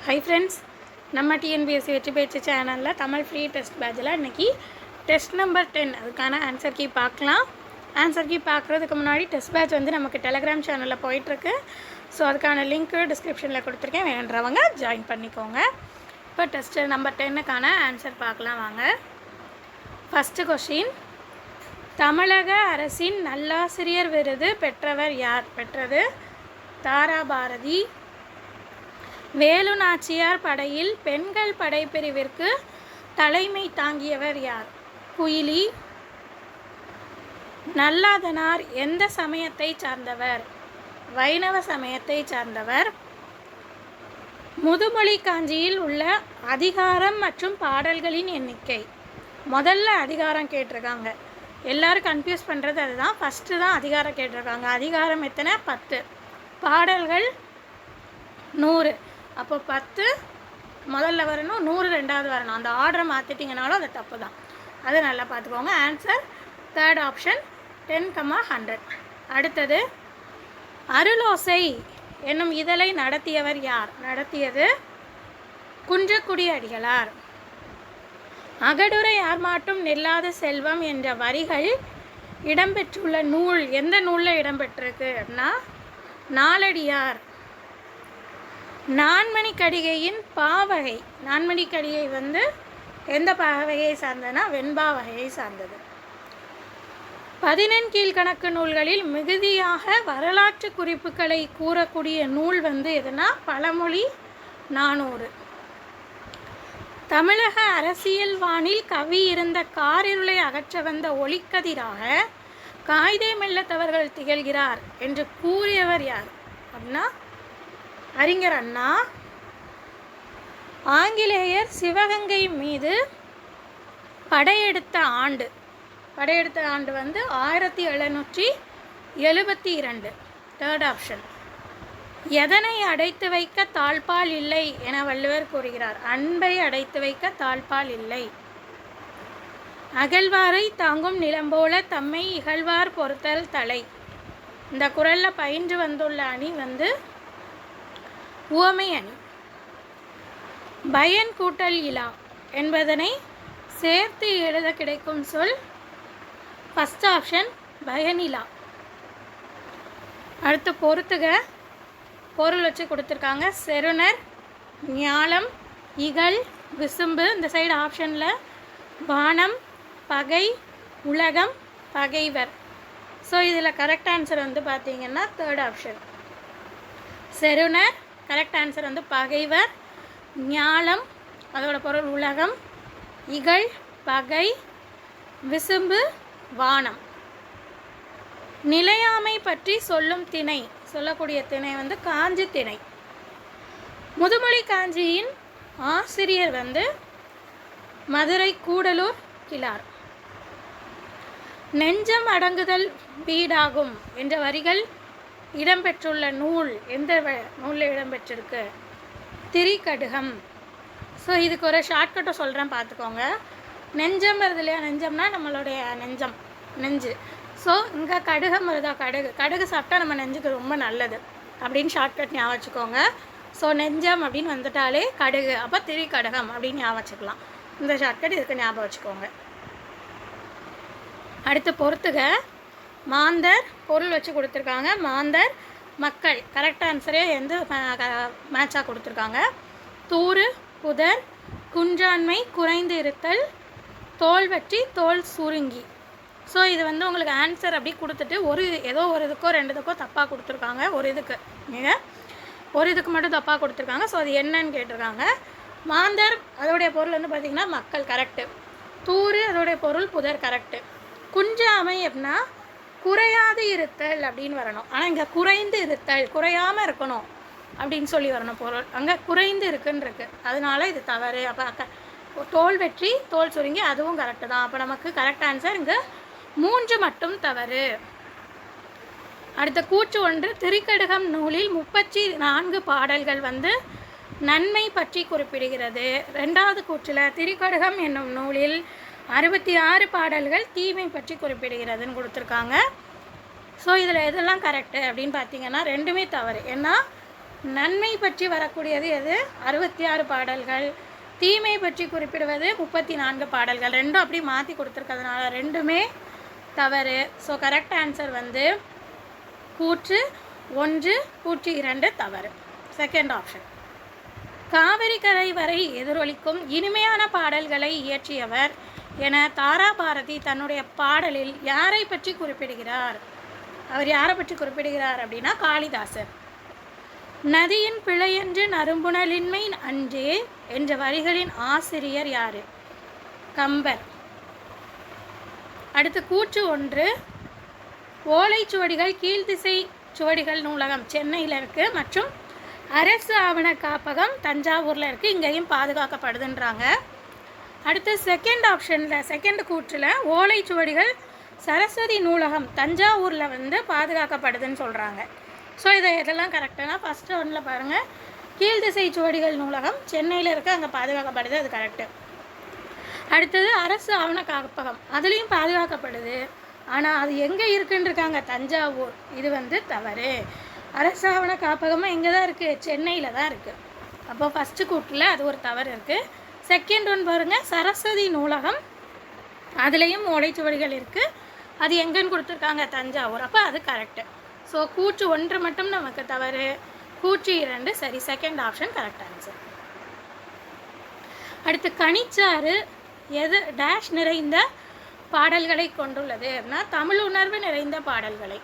Hi friends, நம்ம TNPSC வெற்றி பயிற்சி சேனலில் தமிழ் ஃப்ரீ டெஸ்ட் பேட்சில் இன்றைக்கி டெஸ்ட் நம்பர் 10 அதுக்கான ஆன்சர் கீ பார்க்கலாம். ஆன்சர் கீ பார்க்குறதுக்கு முன்னாடி டெஸ்ட் பேட்ச் வந்து நமக்கு டெலகிராம் சேனலில் போயிட்டுருக்கு. ஸோ அதுக்கான லிங்க்கு டிஸ்கிரிப்ஷனில் கொடுத்துருக்கேன், வேணுன்றவங்க ஜாயின் பண்ணிக்கோங்க. இப்போ டெஸ்ட் நம்பர் 10க்கான ஆன்சர் பார்க்கலாம் வாங்க. ஃபஸ்ட்டு கொஷின், தமிழக அரசின் நல்லாசிரியர் விருது பெற்றவர் யார்? பெற்றது தாராபாரதி. வேலு நாச்சியார் படையில் பெண்கள் படைப்பிரிவிற்கு தலைமை தாங்கியவர் யார்? குயிலி. நல்லாதனார் எந்த சமயத்தை சார்ந்தவர்? வைணவ சமயத்தை சார்ந்தவர். முதுமொழி காஞ்சியில் உள்ள அதிகாரம் மற்றும் பாடல்களின் எண்ணிக்கை. முதல்ல அதிகாரம் கேட்டிருக்காங்க, எல்லோரும் கன்ஃபியூஸ் பண்ணுறது அதுதான். ஃபஸ்ட்டு தான் அதிகாரம் கேட்டிருக்காங்க. அதிகாரம் எத்தனை? 10. பாடல்கள் 100. அப்போ 10 முதல்ல வரணும், 100 ரெண்டாவது வரணும். அந்த ஆர்டரை மாற்றிட்டிங்கனாலும் அது தப்பு தான். அது நல்லா பார்த்துக்கோங்க. Answer third option 10,100. அடுத்தது, அருளோசை என்னும் இதழை நடத்தியவர் யார்? நடத்தியது குன்றக்குடி அடிகளார். அகடுரை யார்மாட்டும் நில்லாத செல்வம் என்ற வரிகள் இடம்பெற்றுள்ள நூல் எந்த நூலில் இடம்பெற்றிருக்கு அப்படின்னா நாலடியார். நான்மணி கடிகையின் பாவகை. நான்மணி கடிகை வந்து எந்த பாவகையை சார்ந்ததுன்னா வெண்பா வகையை சார்ந்தது. 14 கீழ்கணக்கு நூல்களில் மிகுதியாக வரலாற்று குறிப்புகளை கூறக்கூடிய நூல் வந்து எதுனா பழமொழி 400. தமிழக அரசியல் வானில் கவி இருந்த காரிருளை அகற்ற வந்த ஒளிக்கதிராக காய்தே மெல்லத்தவர்கள் திகழ்கிறார் என்று கூறியவர் யார் அப்படின்னா அறிஞர் அண்ணா. ஆங்கிலேயர் சிவகங்கை மீது படையெடுத்த ஆண்டு வந்து 1772. Third option. எதனை அடைத்து வைக்க தாழ்பால் இல்லை என வள்ளுவர் கூறுகிறார்? அன்பை அடைத்து வைக்க தாழ்பால் இல்லை. அகழ்வாரை தாங்கும் நிலம்போல தம்மை இகழ்வார் பொறுத்தல் தலை. இந்த குறளில் பயின்று வந்துள்ள அணி வந்து உவமை அணி. பயன் கூட்டல் இலா என்பதனை சேர்த்து எழுத கிடைக்கும் சொல் ஃபஸ்ட் ஆப்ஷன் பயனிலா. அடுத்து பொறுத்துக. பொருள் வச்சு கொடுத்துருக்காங்க. செருணர், ஞாலம், இகழ், விசும்பு. இந்த சைடு ஆப்ஷனில் வானம், பகை, உலகம், பகைவர். ஸோ இதில் கரெக்ட் ஆன்சர் வந்து பார்த்திங்கன்னா தேர்ட் ஆப்ஷன் செருணர். கரெக்ட் ஆன்சர் வந்து பகைவர். ஞாலம் அதோட பொருள் உலகம். இகழ் பகை. விசும்பு வானம். நிலையாமை பற்றி சொல்லும் திணை. சொல்லக்கூடிய திணை வந்து காஞ்சி திணை. முதுமொழி காஞ்சியின் ஆசிரியர் வந்து மதுரை கூடலூர் கிழார். நெஞ்சம் அடங்குதல் வீடாகும் என்ற வரிகள் இடம்பெற்றுள்ள நூல் எந்த நூலில் இடம்பெற்றிருக்கு? திரிகடுகம். ஸோ இதுக்கு ஒரு ஷார்ட்கட்டை சொல்கிறேன், பார்த்துக்கோங்க. நெஞ்சம் வருது இல்லையா? நெஞ்சம்னா நம்மளுடைய நெஞ்சு. ஸோ இங்கே கடுகம் வருதா? கடுகு சாப்பிட்டா நம்ம நெஞ்சுக்கு ரொம்ப நல்லது அப்படின்னு ஷார்ட்கட் ஞாபகம் வச்சுக்கோங்க. ஸோ நெஞ்சம் அப்படின்னு வந்துட்டாலே கடுகு, அப்போ திரிகடுகம் அப்படின்னு ஞாபகம் வச்சுக்கலாம். இந்த ஷார்ட்கட் இதுக்கு ஞாபகம் வச்சுக்கோங்க. அடுத்து பொறுத்துக. மாந்தர் பொருள் வச்சு கொடுத்துருக்காங்க. மாந்தர் மக்கள். கரெக்ட் ஆன்சரே எந்த மேட்சாக கொடுத்துருக்காங்க. தூறு புதர், குன்றாண்மை, குறைந்து இருத்தல், தோல் வற்றி, தோல் சுருங்கி. ஸோ இது வந்து உங்களுக்கு ஆன்சர் அப்படி கொடுத்துட்டு ஏதோ ஒரு இதுக்கோ 2 இதுக்கோ தப்பாக கொடுத்துருக்காங்க. ஒரு இதுக்கு மட்டும் தப்பாக கொடுத்துருக்காங்க. ஸோ அது என்னன்னு கேட்டிருக்காங்க. மாந்தர் அதோடைய பொருள் வந்து பார்த்திங்கன்னா மக்கள், கரெக்டு. தூறு அதோடைய பொருள் புதர், கரெக்டு. குன்றாமை அப்படின்னா குறையாது இருத்தல் அப்படின்னு வரணும். ஆனால் இங்கே குறைந்து இருத்தல், குறையாமல் இருக்கணும் அப்படின்னு சொல்லி வரணும் பொருள். அங்கே குறைந்து இருக்குன்னு அதனால இது தவறு. அப்போ தோல் வெற்றி, தோல் சுருங்கி, அதுவும் கரெக்டு தான். அப்போ நமக்கு கரெக்ட் ஆன்சர் இங்கே 3 மட்டும் தவறு. அடுத்த கூற்று 1, திரிகடுகம் நூலில் 34 பாடல்கள் வந்து நன்மை பற்றி குறிப்பிடுகிறது. 2வது கூற்றில் திரிகடுகம் என்னும் நூலில் 66 பாடல்கள் தீமை பற்றி குறிப்பிடுகிறதுன்னு கொடுத்துருக்காங்க. ஸோ இதில் எதெல்லாம் கரெக்டு அப்படின்னு பார்த்தீங்கன்னா 2மே தவறு. ஏன்னா நன்மை பற்றி வரக்கூடியது எது? 66 பாடல்கள். தீமை பற்றி குறிப்பிடுவது 34 பாடல்கள். ரெண்டும் அப்படி மாற்றி கொடுத்துருக்கிறதுனால ரெண்டுமே தவறு. ஸோ கரெக்ட் ஆன்சர் வந்து கூற்று 1, கூற்று 2 தவறு. Second option. காவிரி கரை வரை எதிரொலிக்கும் இனிமையான பாடல்களை இயற்றியவர் என தாராபாரதி தன்னுடைய பாடலில் யாரை பற்றி குறிப்பிடுகிறார்? அவர் யாரை பற்றி குறிப்பிடுகிறார் அப்படின்னா காளிதாசர். நதியின் பிழையன்று நறும்புணலின்மை அன்றே என்ற வரிகளின் ஆசிரியர் யாரு? கம்பர். அடுத்து கூற்று 1, ஓலைச்சுவடிகள் கீழ்த்திசை சுவடிகள் நூலகம் சென்னையில் இருக்குது மற்றும் அரசு ஆவண காப்பகம் தஞ்சாவூரில் இருக்குது, இங்கேயும் பாதுகாக்கப்படுதுன்றாங்க. அடுத்து செகண்ட் ஆப்ஷனில் செகண்ட் கூற்றில் ஓலைச்சுவடிகள் சரஸ்வதி நூலகம் தஞ்சாவூரில் வந்து பாதுகாக்கப்படுதுன்னு சொல்கிறாங்க. ஸோ இதை எதெல்லாம் கரெக்டுனா ஃபஸ்ட்டு ஒன்றில் பாருங்கள், கீழ்திசை சுவடிகள் நூலகம் சென்னையில் இருக்குது, அங்கே பாதுகாக்கப்படுது, அது கரெக்டு. அடுத்தது அரசு ஆவண காப்பகம், அதுலேயும் பாதுகாக்கப்படுது, ஆனால் அது எங்கே இருக்குன்னு இருக்காங்க? தஞ்சாவூர். இது வந்து தவறு. அரசு ஆவண காப்பகமாக எங்கே தான் இருக்குது? சென்னையில் தான் இருக்குது. அப்போ ஃபஸ்ட்டு கூட்டில் அது ஒரு தவறு இருக்குது. செகண்ட் ஒன் பாருங்கள், சரஸ்வதி நூலகம், அதுலேயும் ஓலைச்சுவடிகள் இருக்குது, அது எங்கேன்னு கொடுத்துருக்காங்க? தஞ்சாவூர். அப்போ அது கரெக்டு. ஸோ கூற்று 1 மட்டும் நமக்கு தவறு, கூற்று 2 சரி. Second option correct answer. அடுத்து கனிச்சாறு எது டேஷ் நிறைந்த பாடல்களை கொண்டுள்ளது அப்படின்னா தமிழ் உணர்வு நிறைந்த பாடல்களை.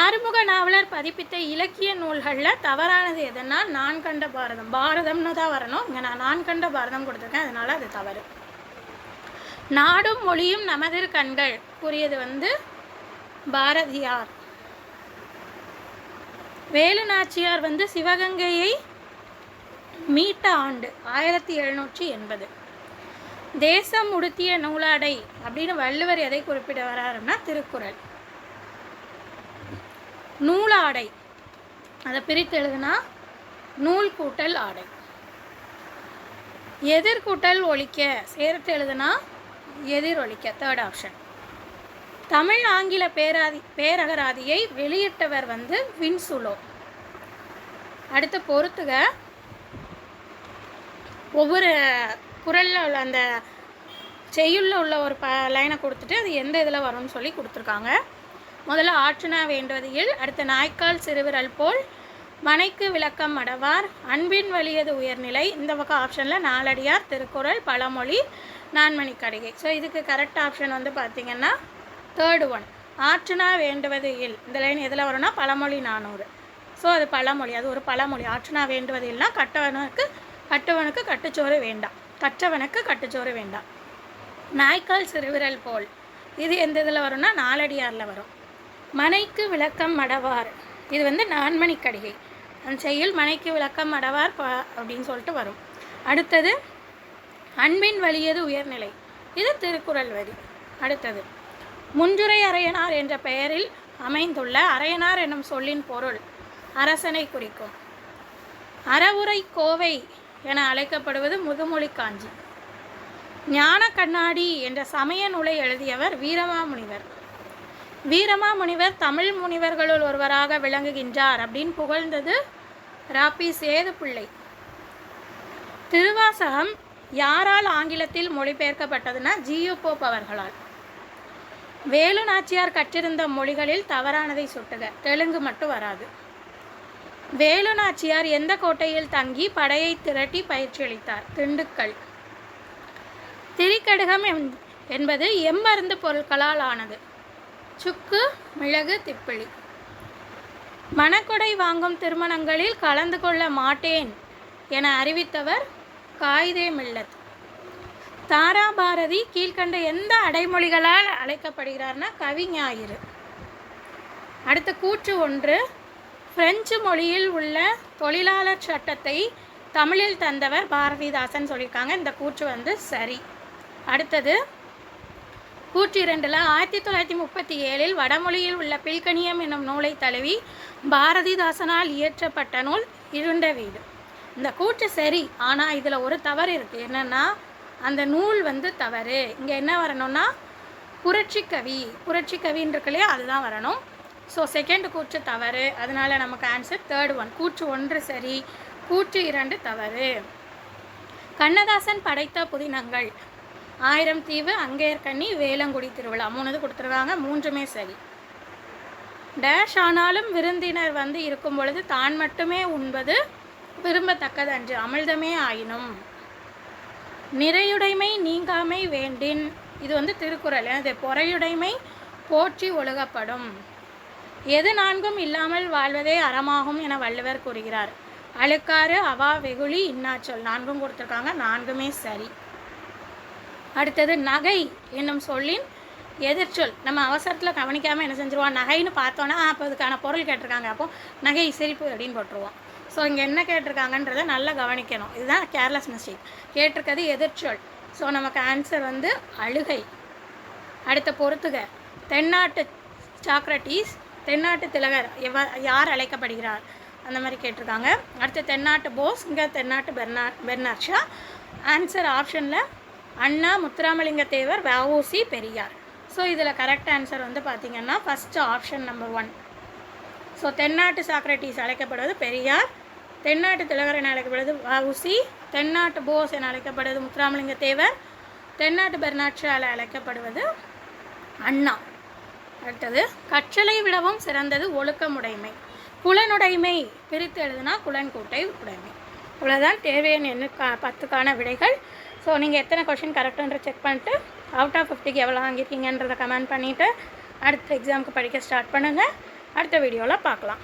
ஆறுமுக நாவலர் பதிப்பித்த இலக்கிய நூல்களில் தவறானது எதுன்னா நான் கண்ட பாரதம். பாரதம்னு தான் வரணும், இங்கே நான் கண்ட பாரதம் கொடுத்துருக்கேன், அதனால் அது தவறு. நாடும் மொழியும் நமதிர் கண்கள் கூறியது வந்து பாரதியார். வேலு நாச்சியார் வந்து சிவகங்கையை மீட்ட ஆண்டு 1780. தேசம் உடுத்திய நூலாடை அப்படின்னு வள்ளுவர் எதை குறிப்பிட வர்றாருன்னா திருக்குறள். நூலாடை அதை பிரித்து எழுதுனா நூல் கூட்டல் ஆடை. எதிர்கூட்டல் ஒழிக்க சேர்த்து எழுதுனா எதிர் ஒழிக்க, தேர்ட் ஆப்ஷன். தமிழ் ஆங்கில பேரகராதியை வெளியிட்டவர் வந்து வின்சுலோ. அடுத்து பொறுத்துக, ஒவ்வொரு குறளில் உள்ள அந்த செய்யுள்ள உள்ள ஒரு லைனை கொடுத்துட்டு அது எந்த இதில் வரும்னு சொல்லி கொடுத்துருக்காங்க. முதல்ல ஆற்றுனா வேண்டுவதில், அடுத்த நாய்க்கால் சிறுவிரல் போல், மனைக்கு விளக்கம் மடவார், அன்பின் வலியது உயர்நிலை. இந்த பக்கம் ஆப்ஷனில் நாலடியார், திருக்குறள், பழமொழி, நான்மணிக்கடிகை. ஸோ இதுக்கு கரெக்ட் ஆப்ஷன் வந்து பார்த்திங்கன்னா தேர்டு ஒன், ஆற்றுனா வேண்டுவது இல். இந்த லைன் எதில் வரும்னா பழமொழி 400. ஸோ அது பழமொழி, அது ஒரு பழமொழி. ஆற்றுனா வேண்டுவது இல்லைனா கட்டவனுக்கு கட்டுச்சோறு வேண்டாம், கற்றவனுக்கு கட்டுச்சோறு வேண்டாம். நாய்க்கால் சிறுவிரல் போல், இது எந்த இதில் வரும்னா நாலடியாரில் வரும். மனைக்கு விளக்கம் மடவார், இது வந்து நான்மணிக்கடிகை. அந்த செய்யுள் மனைக்கு விளக்கம் மடவார் அப்படின்னு சொல்லிட்டு வரும். அடுத்தது அன்பின் வலியது உயர்நிலை, இது திருக்குறள் வரி. அடுத்தது முன்றுரை அரையனார் என்ற பெயரில் அமைந்துள்ள அரையனார் என்னும் சொல்லின் பொருள் அரசனை குறிக்கும். அறவுரை கோவை என அழைக்கப்படுவது முதுமொழி காஞ்சி. ஞான கண்ணாடி என்ற சமய நூலை எழுதியவர் வீரமாமுனிவர். வீரமாமுனிவர் தமிழ் முனிவர்களுள் ஒருவராக விளங்குகின்றார் அப்படின்னு புகழ்ந்தது ராபி சேதுப்பிள்ளை. திருவாசகம் யாரால் ஆங்கிலத்தில் மொழிபெயர்க்கப்பட்டதுன்னா ஜியு போப் அவர்களால். வேலு நாச்சியார் கற்றிருந்த மொழிகளில் தவறானதை சுட்டுக, தெலுங்கு மட்டும் வராது. வேலு நாச்சியார் எந்த கோட்டையில் தங்கி படையை திரட்டி பயிற்சி அளித்தார்? திண்டுக்கல். திரிகடுகம் என்பது எம்மருந்து பொருட்களால் ஆனது? சுக்கு, மிளகு, திப்பிலி. மணக்கொடை வாங்கும் திருமணங்களில் கலந்து கொள்ள மாட்டேன் என அறிவித்தவர் காயிதே மில்லத். தாராபாரதி கீழ்கண்ட எந்த அடைமொழிகளால் அழைக்கப்படுகிறார்னா கவிஞாயிறு. அடுத்த கூற்று 1, பிரெஞ்சு மொழியில் உள்ள தொழிலாளர் சட்டத்தை தமிழில் தந்தவர் பாரதிதாசன் சொல்லியிருக்காங்க. இந்த கூற்று வந்து சரி. அடுத்தது கூற்று 2ல் 1937 வடமொழியில் உள்ள பில்கணியம் என்னும் நூலை தழுவி பாரதிதாசனால் இயற்றப்பட்ட நூல் இருண்ட வீடு. இந்த கூற்று சரி, ஆனால் இதில் ஒரு தவறு இருக்குது. என்னென்னா அந்த நூல் வந்து தவறு. இங்கே என்ன வரணும்னா புரட்சி கவின்னு இருக்கு இல்லையா, அதுதான் வரணும். ஸோ செகண்ட் கூற்று தவறு. அதனால் நமக்கு ஆன்சர் தேர்ட் ஒன். கூற்று 1 சரி, கூற்று 2 தவறு. கண்ணதாசன் படைத்த புதினங்கள் 1000 தீவு, அங்கேயர்கண்ணி, வேலங்குடி திருவிழா 3 கொடுத்துருக்காங்க. 3மே சரி. டேஷ் ஆனாலும் விருந்தினர் வந்து இருக்கும் பொழுது தான் மட்டுமே உண்பது விரும்பத்தக்கதன்று, அமிழ்தமே ஆயினும். நிறையுடைமை நீங்காமை வேண்டின், இது வந்து திருக்குறள். அது பொறையுடைமை போற்றி ஒழுகப்படும். எது 4ம் இல்லாமல் வாழ்வதே அறமாகும் என வள்ளுவர் கூறுகிறார். அழுக்காறு, அவா, வெகுளி, இன்னாச்சொல் 4ம் கொடுத்துருக்காங்க. 4மே சரி. அடுத்தது நகை என்னும் சொல்லின் எதிர்ச்சொல். நம்ம அவசரத்தில் கவனிக்காமல் என்ன செஞ்சுருவோம், நகைன்னு பார்த்தோன்னா அப்போ அதுக்கான பொருள் கேட்டிருக்காங்க, அப்போது நகை சிரிப்பு அப்படின்னு போட்டுருவோம். ஸோ இங்கே என்ன கேட்டிருக்காங்கன்றதை நல்லா கவனிக்கணும். இதுதான் கேர்லெஸ் மிஸ்டேக். கேட்டிருக்கிறது எதிர்ச்சொல். ஸோ நமக்கு ஆன்சர் வந்து அழுகை. அடுத்த பொறுத்துக. தென்னாட்டு சாக்ரட்டீஸ், தென்னாட்டு திலகர் யார் அழைக்கப்படுகிறார் அந்த மாதிரி கேட்டிருக்காங்க. அடுத்து தென்னாட்டு போஸ், இங்கே தென்னாட்டு பெர்னாட் ஷா. ஆன்சர் ஆப்ஷனில் அண்ணா, முத்துராமலிங்க தேவர், வ.உ.சி., பெரியார். ஸோ இதில் கரெக்ட் ஆன்சர் வந்து பார்த்திங்கன்னா ஃபஸ்ட்டு ஆப்ஷன் நம்பர் 1. ஸோ தென்னாட்டு சாக்ரட்டீஸ் அழைக்கப்படுவது பெரியார், தென்னாட்டு திலகர் என அழைக்கப்படுவது வ.உ.சி., தென்னாட்டு போஸ் என அழைக்கப்படுவது முத்துராமலிங்க தேவர், தென்னாட்டு பெர்னாட் ஷா அழைக்கப்படுவது அண்ணா. அடுத்தது கற்றலை விடவும் சிறந்தது ஒழுக்கமுடைமை. குலனுடைமை பிரித்து எழுதுனா குலன் கூட்டை உடைமை. இவ்வளோதான் தேவையான எண்ணு 10க்கான விடைகள். ஸோ நீங்கள் எத்தனை கொஷின் கரெக்டுன்ற செக் பண்ணிட்டு அவுட் ஆஃப் 50க்கு எவ்வளோ வாங்கியிருக்கீங்கன்றதை கமெண்ட் பண்ணிவிட்டு அடுத்த எக்ஸாமுக்கு படிக்க ஸ்டார்ட் பண்ணுங்கள். அடுத்த வீடியோவில் பார்க்கலாம்.